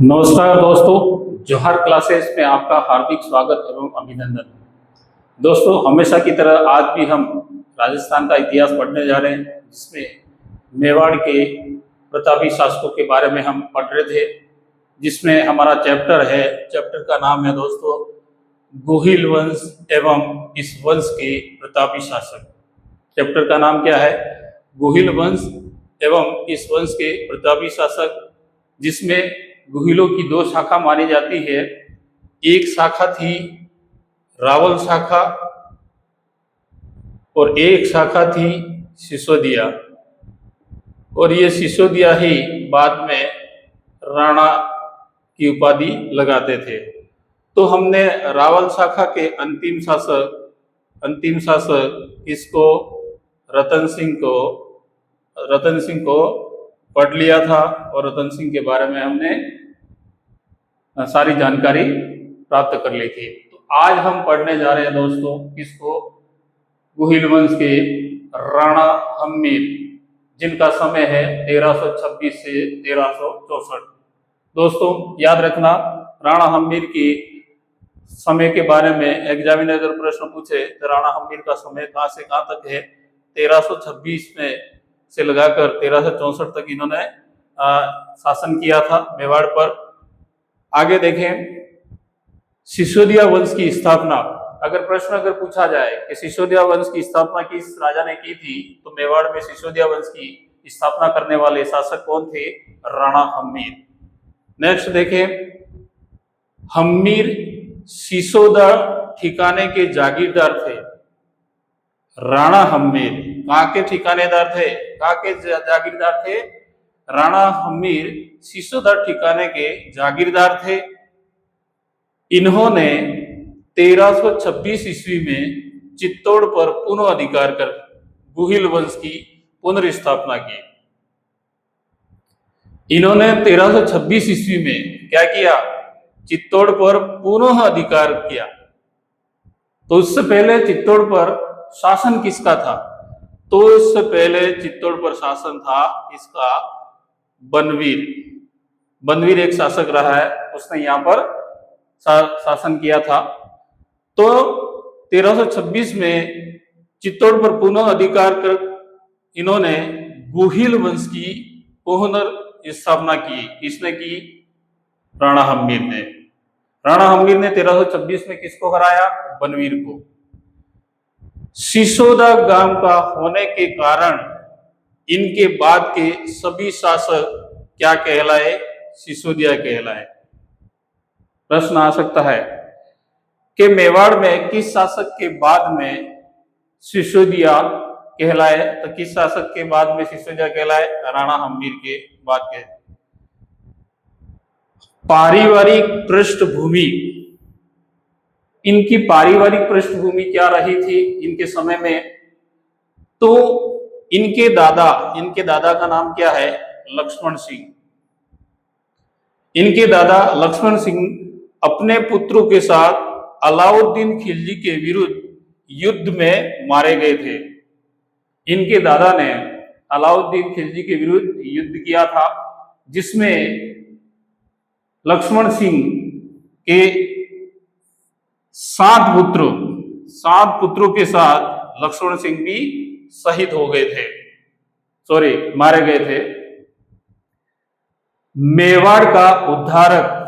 नमस्कार दोस्तों, जोहर क्लासेस में आपका हार्दिक स्वागत एवं अभिनंदन। दोस्तों, हमेशा की तरह आज भी हम राजस्थान का इतिहास पढ़ने जा रहे हैं, जिसमें मेवाड़ के प्रतापी शासकों के बारे में हम पढ़ रहे थे। जिसमें हमारा चैप्टर का नाम है दोस्तों गोहिल वंश एवं इस वंश के प्रतापी शासक। चैप्टर का नाम क्या है? गोहिल वंश एवं इस वंश के प्रतापी शासक, जिसमें गुहिलों की दो शाखा मानी जाती है। एक शाखा थी रावल शाखा और एक शाखा थी सिसोदिया, और ये सिसोदिया ही बाद में राणा की उपाधि लगाते थे। तो हमने रावल शाखा के अंतिम शासक इसको रतन सिंह को पढ़ लिया था, और रतन सिंह के बारे में हमने सारी जानकारी प्राप्त कर ली थी। तो आज हम पढ़ने जा रहे हैं दोस्तों किसको? गुहिल वंश के राणा हम्मीर, जिनका समय है 1326 से 1364। दोस्तों याद रखना, राणा हम्मीर की समय के बारे में एग्जामिनर अगर प्रश्न पूछे तो राणा हम्मीर का समय कहां से कहां तक है? 1326 में से लगाकर 1364 तक इन्होंने शासन किया था मेवाड़ पर। आगे देखें, सिसोदिया वंश की स्थापना। अगर पूछा जाए कि सिसोदिया वंश की स्थापना किस राजा ने की थी, तो मेवाड़ में सिसोदिया वंश की स्थापना करने वाले शासक कौन थे? राणा हम्मीर। नेक्स्ट देखें, हम्मीर सिसोदा ठिकाने के जागीरदार थे। राणा हम्मीर कहाँ के ठिकानेदार थे? कहाँ के जागीरदार थे? राणा हम्मीर सिसोदा ठिकाने के जागीरदार थे। इन्होंने 1326 ईस्वी में चित्तौड़ पर पुनः अधिकार कर गुहिल वंश की पुनर्स्थापना की। इन्होंने 1326 ईस्वी में क्या किया? चित्तौड़ पर पुनः अधिकार किया। तो उससे पहले चित्तौड़ पर शासन किसका था? तो इससे पहले चित्तौड़ पर शासन था इसका बनवीर एक शासक रहा है, उसने यहाँ पर शासन किया था। तो 1326 में चित्तौड़ पर पुनः अधिकार कर इन्होंने गुहिल वंश की पुनर्स्थापना की। किसने की? राणा हम्मीर ने। राणा हम्मीर ने 1326 में किसको हराया? बनवीर को। सिसोदा गांव का होने के कारण इनके बाद के सभी शासक क्या कहलाए? सिसोदिया कहलाए। प्रश्न आ सकता है कि मेवाड़ में किस शासक के बाद में सिसोदिया कहलाए? तो किस शासक के बाद में सिसोदिया कहलाए? राणा हम्मीर के बाद के। पारिवारिक पृष्ठभूमि, इनकी पारिवारिक पृष्ठभूमि क्या रही थी इनके समय में? तो इनके दादा का नाम क्या है? लक्ष्मण सिंह। इनके दादा लक्ष्मण सिंह अपने पुत्रों के साथ अलाउद्दीन खिलजी के विरुद्ध युद्ध में मारे गए थे। इनके दादा ने अलाउद्दीन खिलजी के विरुद्ध युद्ध किया था, जिसमें लक्ष्मण सिंह के 7 पुत्रों के साथ लक्ष्मण सिंह भी शहीद हो गए थे, मारे गए थे। मेवाड़ का उद्धारक,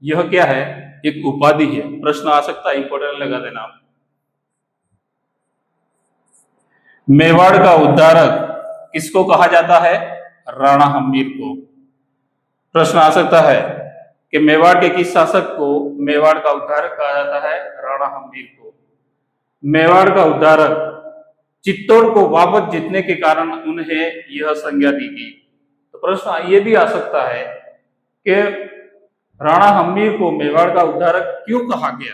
यह क्या है? एक उपाधि है। प्रश्न आ सकता है, इंपोर्टेंट लगा देना। मेवाड़ का उद्धारक किसको कहा जाता है? राणा हम्मीर को। प्रश्न आ सकता है कि मेवाड़ के किस शासक को मेवाड़ का उद्धारक कहा जाता है? राणा हम्मीर को। मेवाड़ का उद्धारक चित्तौड़ को वापस जीतने के कारण उन्हें यह संज्ञा दी गई। तो प्रश्न ये भी आ सकता है कि राणा हम्मीर को मेवाड़ का उद्धारक क्यों कहा गया?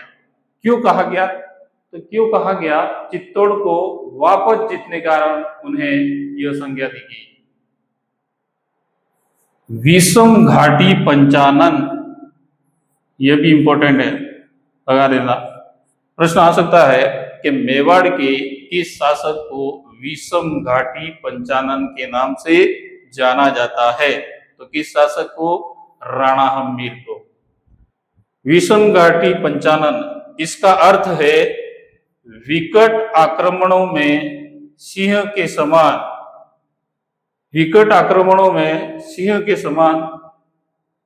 तो क्यों कहा गया? चित्तौड़ को वापस जीतने के कारण उन्हें यह संज्ञा दी गई। विषम घाटी पंचानन, यह भी इंपॉर्टेंट है, लगा देना। प्रश्न आ सकता है कि मेवाड़ के किस शासक को विषम घाटी पंचानन के नाम से जाना जाता है? तो किस शासक को? राणा हम्मीर को। विषम घाटी पंचानन, इसका अर्थ है विकट आक्रमणों में सिंह के समान, विकट आक्रमणों में सिंह के समान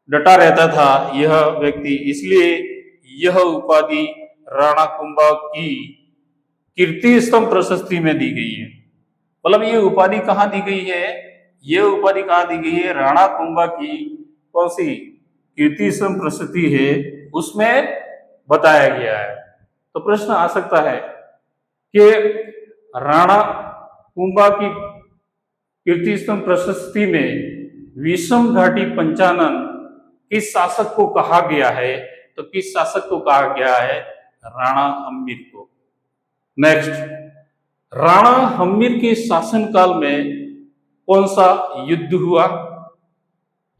डटा रहता था यह व्यक्ति, इसलिए यह उपाधि राणा कुंभा की कीर्ति स्तंभ प्रशस्ति में दी गई है। मतलब ये उपाधि कहाँ दी गई है, ये उपाधि कहाँ दी गई है, राणा कुंभा की कौन सी कीर्ति स्तंभ प्रशस्ति है उसमें बताया गया है। तो प्रश्न आ सकता है कि राणा कुंभा की कीर्ति स्तंभ प्रशस्ति में विषम घाटी पंचानन किस शासक को कहा गया है, तो किस शासक को कहा गया है, राणा हम्मीर को। नेक्स्ट, राणा हम्मीर के शासनकाल में कौन सा युद्ध हुआ,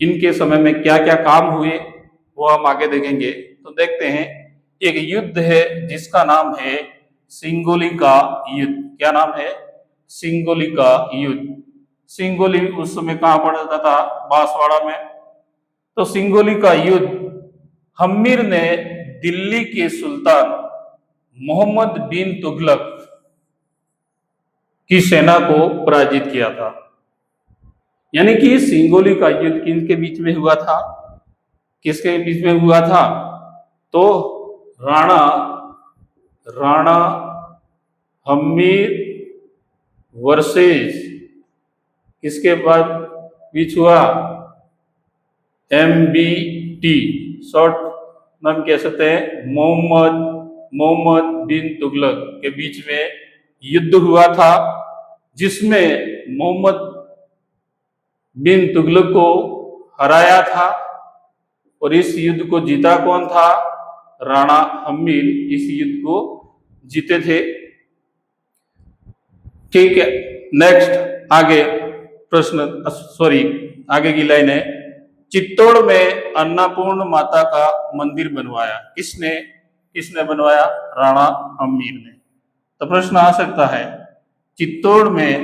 इनके समय में क्या क्या काम हुए वो हम आगे देखेंगे। तो देखते हैं, एक युद्ध है जिसका नाम है सिंगोली का युद्ध। क्या नाम है, सिंगोली का युद्ध। सिंगोली उस समय कहां पड़ता था, बांसवाड़ा में। तो सिंगोली का युद्ध हम्मीर ने दिल्ली के सुल्तान मोहम्मद बिन तुगलक की सेना को पराजित किया था। यानी कि सिंगोली का युद्ध किनके बीच में हुआ था, किसके बीच में हुआ था, तो राणा हम्मीर वर्सेस किसके बाद बीच हुआ, MBT, शॉर्ट नाम कह सकते हैं, मोहम्मद बिन तुगलक के बीच में युद्ध हुआ था, जिसमें मोहम्मद बिन तुगलक को हराया था। और इस युद्ध को जीता कौन था, राणा हम्मीर इस युद्ध को जीते थे। ठीक है, नेक्स्ट आगे प्रश्न, सॉरी आगे की लाइन है, चित्तौड़ में अन्नपूर्ण माता का मंदिर बनवाया किसने बनवाया, राणा हम्मीर ने। तो प्रश्न आ सकता है, चित्तौड़ में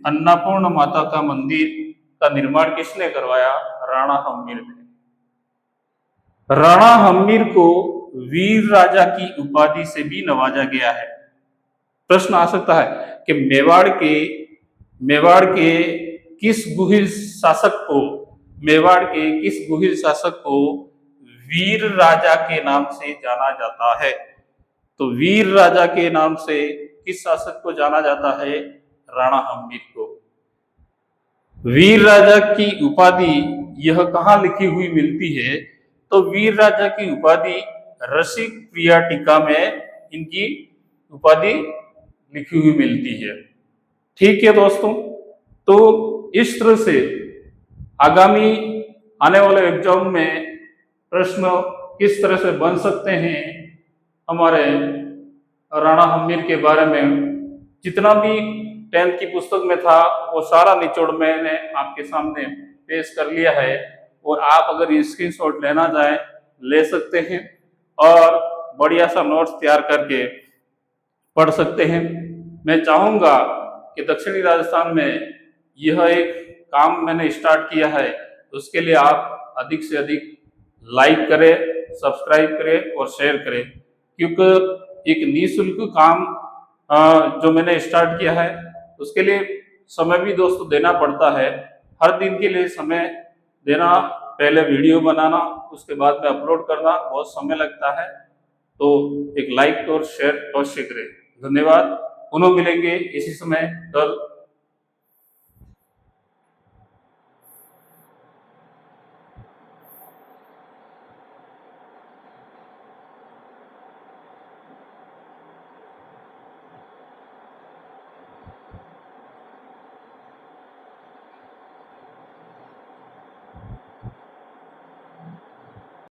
अन्नपूर्ण माता का मंदिर का निर्माण किसने करवाया, राणा हम्मीर ने। राणा हम्मीर को वीर राजा की उपाधि से भी नवाजा गया है। प्रश्न आ सकता है कि मेवाड़ के किस गुहिल शासक को वीर राजा के नाम से जाना जाता है। तो वीर राजा के नाम से किस शासक को जाना जाता है, राणा हम्मीर को। वीर राजा की उपाधि यह कहाँ लिखी हुई मिलती है, तो वीर राजा की उपाधि रसिक प्रिया टीका में इनकी उपाधि लिखी हुई मिलती है। ठीक है दोस्तों, तो इस तरह से आगामी आने वाले एग्जाम में प्रश्न किस तरह से बन सकते हैं, हमारे राणा हम्मीर के बारे में जितना भी 10th की पुस्तक में था वो सारा निचोड़ मैंने आपके सामने पेश कर लिया है। और आप अगर स्क्रीनशॉट लेना चाहें ले सकते हैं और बढ़िया सा नोट्स तैयार करके पढ़ सकते हैं। मैं चाहूँगा कि दक्षिणी राजस्थान में यह एक काम मैंने स्टार्ट किया है, उसके लिए आप अधिक से अधिक लाइक करें, सब्सक्राइब करें और शेयर करें, क्योंकि एक निःशुल्क काम जो मैंने स्टार्ट किया है उसके लिए समय भी दोस्तों देना पड़ता है। हर दिन के लिए समय देना, पहले वीडियो बनाना, उसके बाद में अपलोड करना बहुत समय लगता है। तो एक लाइक और शेयर अवश्य करें। धन्यवाद। पुनः मिलेंगे इसी समय कल।